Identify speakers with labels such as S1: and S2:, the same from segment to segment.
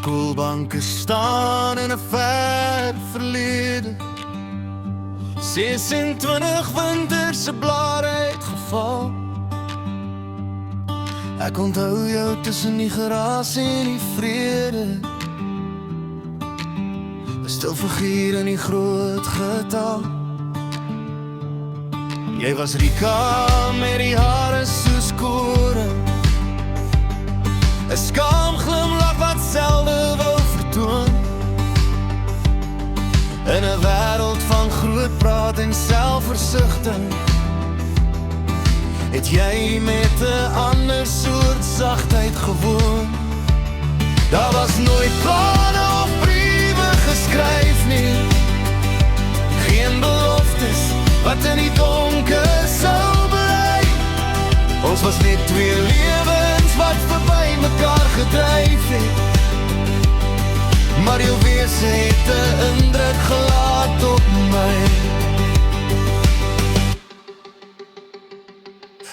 S1: skoolbanke staan in 'n ver verlede. 26 winters se blare het geval. Ek onthou jou tussen die geraas en die vrede, 'n stil figuur in die groot getal. Jy was Rika met die hare soos koring, 'n skaam glimlach wat selde wou vertoon. In 'n wêreld van groot praat en selfversigtiging, het jy met 'n ander soort sagtheid gewoon. Daar was nooit planne of briewe geskryf nie, geen beloftes wat in die donker sou bly. Ons was net twee lewens wat verby mekaar gedryf het, maar jou wese het 'n indruk gelaat op my.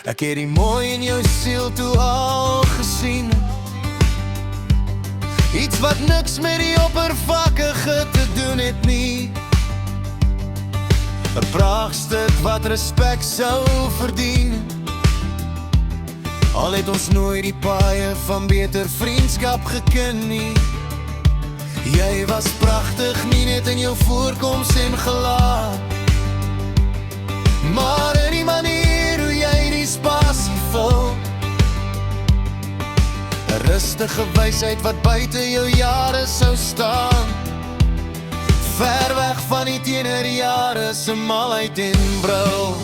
S1: Ek het die mooi in jou siel toe al gesien, iets wat niks met die oppervlakkige te doen het nie. 'n praagstuk wat respek sou verdien, al het ons nooit die paaie van beter vriendskap geken nie. Jy was pragtig, nie net in jou voorkoms en gelaat, maar in die manier hoe jy die spasie vul. 'n rustige wysheid wat buite jou jare sou staan, ver weg van die tienerjare se malheid en brul.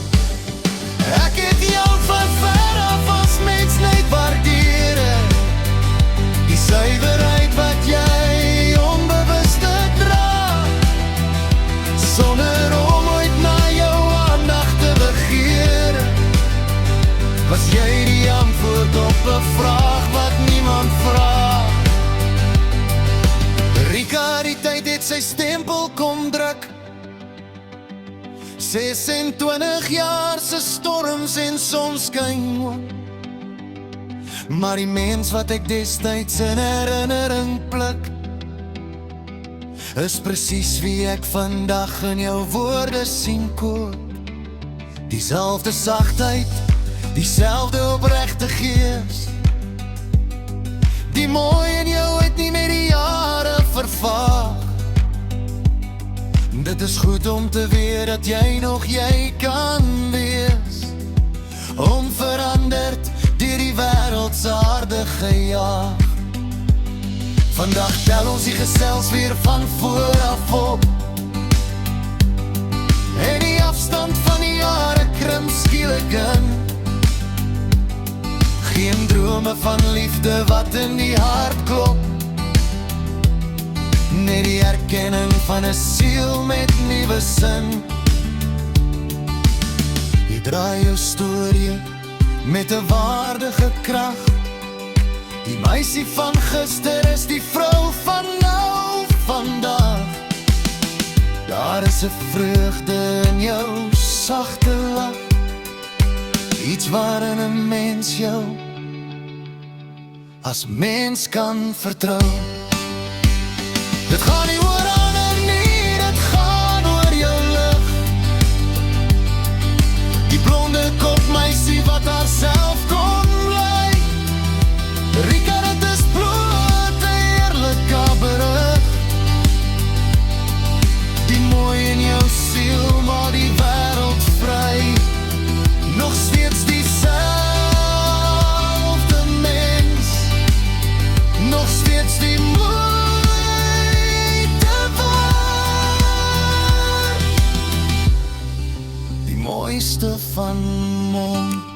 S1: Ek het jou van ver af as mens net waardeer, die suiwerheid wat jy onbewuste dra, sonder om ooit na jou aandag te begeer. Was jy die antwoord op 'n vraag wat niemand vra? Rika, die tyd het sy stempel kom druk, 26 jaar se storms en sonskyn ook. Maar die mens wat ek destyds in herinnering pluk, is presies wie ek vandag in jou woorde sien koop. Dieselfde sagtheid, dieselfde opregte gees, die mooi in jou het nie met die jare vervaag. Dit is goed om te weet dat jy nog jy kan wees, onveranderd deur die wêreld se harde gejaag. Vandag tel ons die gesels weer van voor af op, en die afstand van die jare krimp skielik in. Geen drome van liefde wat in die hart klop, net die erkenning van 'n siel met nuwe sin. Jy draai jou storie met 'n waardige krag, die meisie van gister is die vrou van nou vandag. Daar is 'n vreugde in jou sagte lach, iets waarin 'n mens jou as mens kan vertrou. Dit gaan nie oor ander nie, dit gaan oor jou lig. Die blonde kopmeisie wat haarself kon bly. Rika, dit is bloot 'n eerlike berig. Die mooi in jou siel maak die wêreld vry. Nog steeds dieselfde mens, nog steeds die mooiste van mond.